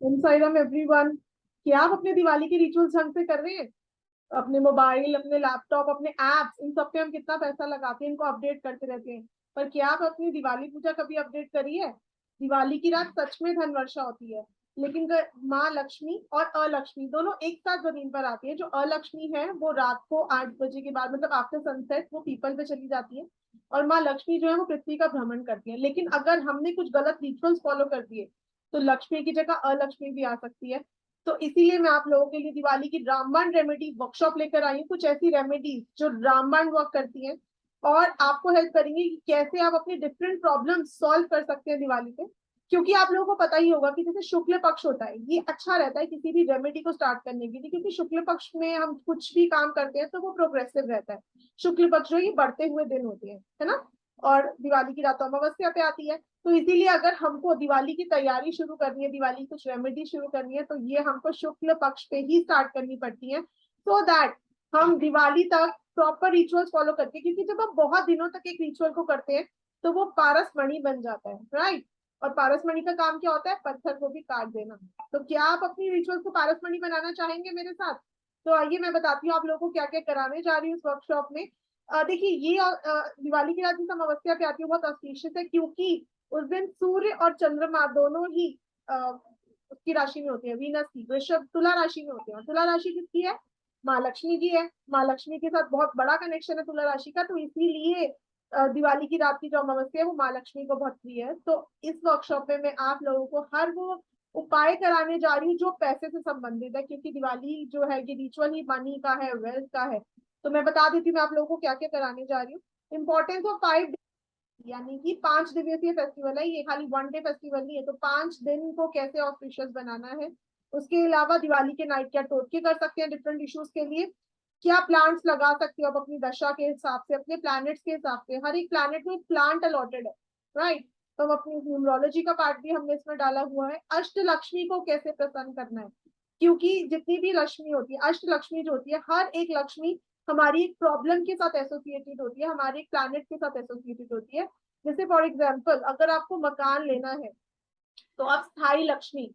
Inside everyone. क्या आप अपने दिवाली के रिचुअल्स ढंग से कर रहे हैं? अपने मोबाइल, अपने लैपटॉप, अपने एप्स, इन सब पे हम कितना पैसा लगाते हैं, इनको अपडेट करते रहते हैं। पर क्या आप अपनी दिवाली पूजा कभी अपडेट करी है? दिवाली की रात सच में धन वर्षा होती है, लेकिन माँ लक्ष्मी और अलक्ष्मी दोनों एक साथ जमीन पर आती है। जो अलक्ष्मी है वो रात को 8 बजे के बाद, मतलब आफ्टर सनसेट, वो पीपल पे चली जाती है। और माँ लक्ष्मी जो है वो पृथ्वी का भ्रमण करती है। लेकिन अगर हमने कुछ गलत रिचुअल्स फॉलो कर दिए तो लक्ष्मी की जगह अलक्ष्मी भी आ सकती है। तो इसीलिए मैं आप लोगों के लिए दिवाली की रामबाण रेमेडी वर्कशॉप लेकर आई हूँ। कुछ ऐसी रेमेडीज जो रामबाण वर्क करती हैं और आपको हेल्प करेंगे कि कैसे आप अपनी डिफरेंट प्रॉब्लम सॉल्व कर सकते हैं दिवाली पे। क्योंकि आप लोगों को पता ही होगा कि जैसे शुक्ल पक्ष होता है, ये अच्छा रहता है किसी भी रेमेडी को स्टार्ट करने के लिए, क्योंकि शुक्ल पक्ष में हम कुछ भी काम करते हैं तो वो प्रोग्रेसिव रहता है। शुक्ल पक्ष जो ये बढ़ते हुए दिन होते हैं, है ना। और दिवाली की रात अमावस्या पे आती है। तो इसीलिए अगर हमको दिवाली की तैयारी शुरू करनी है, दिवाली की कुछ रेमेडी शुरू करनी है, तो ये हमको शुक्ल पक्ष पे ही स्टार्ट करनी पड़ती है, सो दैट हम दिवाली तक प्रॉपर रिचुअल्स फॉलो करते हैं। क्योंकि जब हम बहुत दिनों तक एक रिचुअल को करते हैं तो वो पारस मणि बन जाता है, राइट। और पारस मणि का काम क्या होता है? पत्थर को भी काट देना। तो क्या आप अपनी रिचुअल्स को पारस मणि बनाना चाहेंगे मेरे साथ? तो आइए मैं बताती हूँ आप लोगों को क्या क्या कराने जा रही हूँ इस वर्कशॉप में। देखिए, ये दिवाली की रात जिस अमावस्या पे आती है बहुत ऑस्पिशियस है, क्योंकि उस दिन सूर्य और चंद्रमा दोनों ही उसकी राशि में होते हैं, वीनस की। वृषभ तुला राशि में होते हैं। तुला राशि किसकी है? माँ लक्ष्मी की है। माँ लक्ष्मी के साथ बहुत बड़ा कनेक्शन है तुला राशि का। तो इसीलिए दिवाली की रात की जो अमावस्या है वो माँ लक्ष्मी को बहुत प्रिय है। तो इस वर्कशॉप में मैं आप लोगों को हर वो उपाय कराने जा रही हूँ जो पैसे से संबंधित है, क्योंकि दिवाली जो है ये रिचुअल ही मनी का है, वेल्थ का है। तो मैं बता देती हूँ मैं आप लोगों को क्या क्या कराने जा रही हूँ। इंपॉर्टेंस ऑफ 5, यानी कि 5 दिवसीय फेस्टिवल है ये, खाली वन डे फेस्टिवल नहीं है। तो 5 दिन को कैसे ऑस्पिशियस बनाना है। उसके अलावा दिवाली के नाइट क्या टोटके कर सकते हैं डिफरेंट इश्यूज के लिए। क्या प्लांट्स लगा सकते हो आप अपनी दशा के हिसाब से, अपने प्लैनेट्स के हिसाब से। हर एक प्लैनेट में प्लांट अलॉटेड है, राइट। तो हम अपनी न्यूमरोलॉजी का पार्ट भी हमने इसमें डाला हुआ है। अष्ट लक्ष्मी को कैसे प्रसन्न करना है, क्योंकि जितनी भी लक्ष्मी होती है, अष्ट लक्ष्मी जो होती है, हर एक लक्ष्मी हमारी एक प्रॉब्लम के साथ एसोसिएटेड होती है, हमारे एक प्लैनेट के साथ एसोसिएटेड होती है। जैसे फॉर एग्जाम्पल अगर आपको मकान लेना है तो आप स्थायी लक्ष्मी,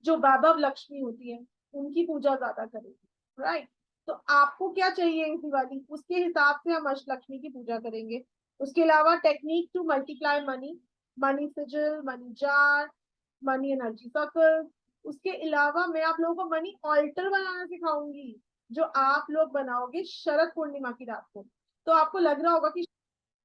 जो वैभव लक्ष्मी होती है, उनकी पूजा ज्यादा करेंगे, राइट। तो आपको क्या चाहिए इस दिवाली, उसके हिसाब से हम अष्टलक्ष्मी की पूजा करेंगे। उसके अलावा technique to multiply money, money sigil, money jar, money energy circle. उसके अलावा मैं आप लोगों को मनी ऑल्टर बनाना सिखाऊंगी, जो आप लोग बनाओगे शरद पूर्णिमा की रात को। तो आपको लग रहा होगा कि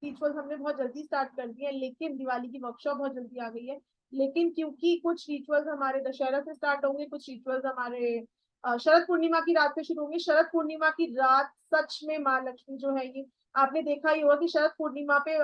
रिचुअल्स हमने बहुत जल्दी स्टार्ट कर दिए हैं, लेकिन दिवाली की वर्कशॉप बहुत जल्दी आ गई है। लेकिन क्योंकि कुछ रिचुअल्स हमारे दशहरा से स्टार्ट होंगे, कुछ रिचुअल्स हमारे शरद पूर्णिमा की रात से शुरू होंगे। शरद पूर्णिमा की रात सच में माँ लक्ष्मी जो है ये, आपने देखा ही होगा कि शरद पूर्णिमा पे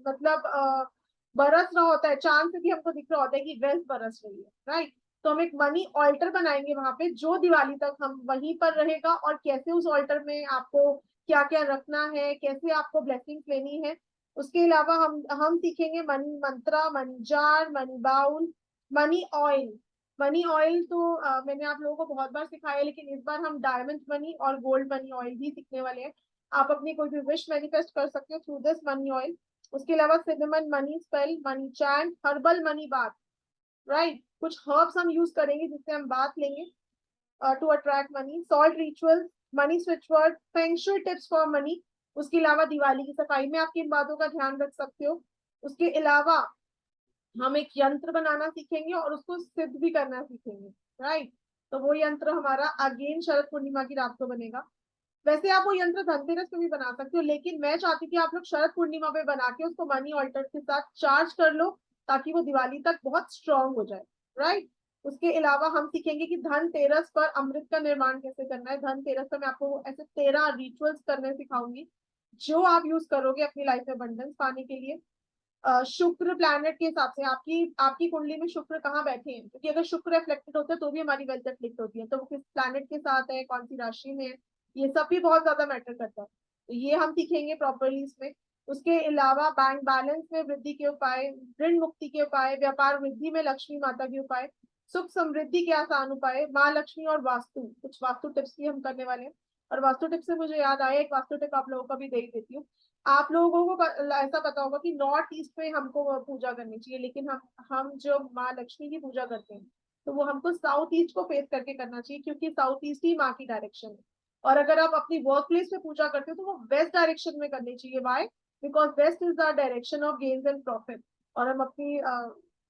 मतलब बरस रहा होता है, चांद से भी हमको दिख रहा होता है कि वेल्थ बरस रही है, राइट। तो हम एक मनी ऑल्टर बनाएंगे वहां पे, जो दिवाली तक हम वहीं पर रहेगा। और कैसे उस ऑल्टर में आपको क्या क्या रखना है, कैसे आपको ब्लेसिंग्स लेनी है। उसके अलावा हम सीखेंगे money mantra, money jar, money bowl, money oil. Money oil तो मैंने आप लोगों को बहुत बार सिखाया है, लेकिन इस बार हम डायमंड मनी और गोल्ड मनी ऑयल भी सीखने वाले हैं। आप अपनी कोई भी विश मैनिफेस्ट कर सकते हो थ्रू दिस मनी ऑयल। उसके अलावा cinnamon money spell, money chant, herbal money bath, right. कुछ हर्ब्स हम यूज करेंगे जिससे हम बात लेंगे to attract money, salt ritual, money switch word, feng shui tips for money. उसके अलावा दिवाली की सफाई में आप किन बातों का ध्यान रख सकते हो। उसके अलावा हम एक यंत्र बनाना सीखेंगे और उसको सिद्ध भी करना सीखेंगे, राइट। तो वो यंत्र हमारा अगेन शरद पूर्णिमा की रात को बनेगा। वैसे आप वो यंत्र धनतेरस पे भी बना सकते हो, लेकिन मैं चाहती हूँ कि आप लोग शरद पूर्णिमा पे बना के उसको मनी ऑल्टर के साथ चार्ज कर लो, ताकि वो दिवाली तक बहुत स्ट्रांग हो जाए, राइट। उसके अलावा हम सीखेंगे कि धनतेरस पर अमृत का निर्माण कैसे करना है। धनतेरस पर मैं आपको ऐसे 13 रिचुअल्स करने सिखाऊंगी, जो आप यूज करोगे अपनी लाइफ में अबंडेंस पाने के लिए। शुक्र प्लैनेट के हिसाब से आपकी आपकी कुंडली में शुक्र कहाँ बैठे हैं, क्योंकि अगर शुक्र रिफ्लेक्टेड होता है तो भी हमारी वेल्थ रिफ्लेक्ट होती है। तो वो किस प्लैनेट के साथ है, कौन सी राशि में है, ये सब भी बहुत ज्यादा मैटर करता है। तो ये हम सीखेंगे प्रॉपरली इसमें। उसके अलावा बैंक बैलेंस में वृद्धि के उपाय, ऋण मुक्ति के उपाय, व्यापार वृद्धि में लक्ष्मी माता के उपाय, सुख समृद्धि के आसान उपाय, माँ लक्ष्मी और वास्तु, कुछ वास्तु टिप्स भी हम करने वाले हैं। और वास्तु टिप्स से मुझे याद आया, एक वास्तु टिप आप लोगों को भी दे देती हूँ। आप लोगों को ऐसा पता होगा कि नॉर्थ ईस्ट में हमको पूजा करनी चाहिए, लेकिन हम जो माँ लक्ष्मी की पूजा करते हैं तो वो हमको साउथ ईस्ट को फेस करके करना चाहिए, क्योंकि साउथ ईस्ट ही माँ की डायरेक्शन है। और अगर आप अपनी वर्क प्लेस पे पूजा करते हो तो वो वेस्ट डायरेक्शन में करनी चाहिए। Why? Because west is the direction of gains and profit, और हम अपनी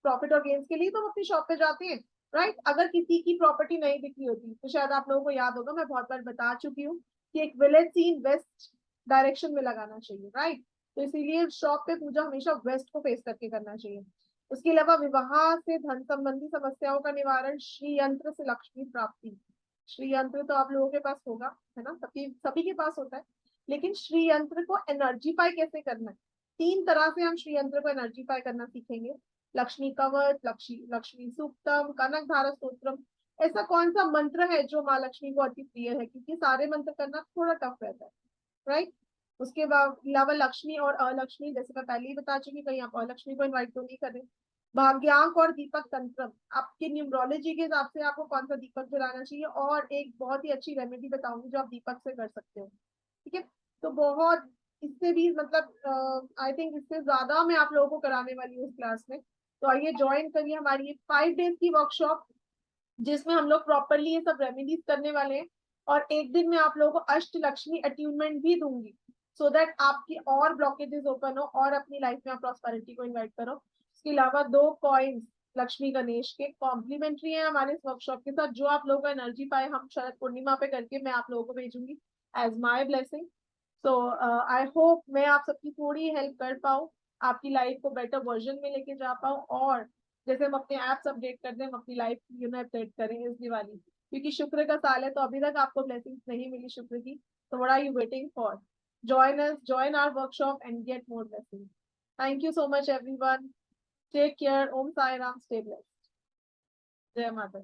प्रॉफिट और गेन्स के लिए तो हम अपनी शॉप पे जाते हैं, राइट? अगर किसी की प्रॉपर्टी नहीं बिक्री होती तो शायद आप लोगों को याद होगा, मैं बहुत बार बता चुकी हूँ कि एक विलेज सीन वेस्ट डायरेक्शन में लगाना चाहिए, राइट? तो इसीलिए शॉप पे पूजा हमेशा वेस्ट को फेस करके करना चाहिए। उसके अलावा विवाह से धन संबंधी समस्याओं का निवारण, श्री यंत्र से लक्ष्मी प्राप्ति। श्री यंत्र तो आप लोगों के पास होगा, है ना? सभी सभी के पास होता है। लेकिन श्री यंत्र को एनर्जीफाई कैसे करना है, 3 तरह से हम श्री यंत्र को एनर्जीफाई करना सीखेंगे। लक्ष्मी कवच, लक्ष्मी सूक्तम, कनक धारा स्तोत्रम। ऐसा कौन सा मंत्र है जो माँ लक्ष्मी को अति प्रिय है? क्योंकि सारे मंत्र करना थोड़ा टफ रहता है, राइट? उसके बाद अलावा लक्ष्मी और अलक्ष्मी, जैसे मैं पहले ही बता चुकी, कहीं आप अलक्ष्मी को इन्वाइट तो नहीं करें। भाग्यांक और दीपक तंत्र, आपके न्यूमरोलॉजी के हिसाब से आपको कौन सा दीपक जलाना चाहिए, और एक बहुत ही अच्छी रेमेडी बताऊंगी जो आप दीपक से कर सकते हो, ठीक है? तो बहुत, इससे भी मतलब आई थिंक इससे ज्यादा मैं आप लोगों को कराने वाली हूँ इस क्लास में। तो आइए ज्वाइन करिए हमारी 5 डेज की वर्कशॉप, जिसमें हम लोग प्रॉपरली ये सब रेमेडीज करने वाले हैं। और एक दिन में आप लोगों को अष्ट लक्ष्मी अट्यूनमेंट भी दूंगी, सो दैट आपकी और ब्लॉकेजेस ओपन हो और अपनी लाइफ में आप प्रॉस्पेरिटी को इन्वाइट करो। इसके अलावा 2 कॉइन्स लक्ष्मी गणेश के कॉम्प्लीमेंट्री है हमारे इस वर्कशॉप के साथ, जो आप लोगों को एनर्जी पाए हम शरद पूर्णिमा पे करके मैं आप लोगों को भेजूंगी as my blessing. So I hope मैं आप सबकी थोड़ी हेल्प कर पाऊँ, आपकी लाइफ को बेटर वर्जन में लेके जा पाऊँ, और जैसे हम अपने एप्स अपडेट करते हैं हम अपनी लाइफ अपडेट करें इस दिवाली, क्योंकि शुक्र का साल है, तो अभी तक आपको ब्लेसिंग्स नहीं मिली शुक्र की, तो what are you waiting for? join our workshop and get more blessings. Thank you so much everyone. Take care. Om Sai Ram. Stay blessed. Jai Mata.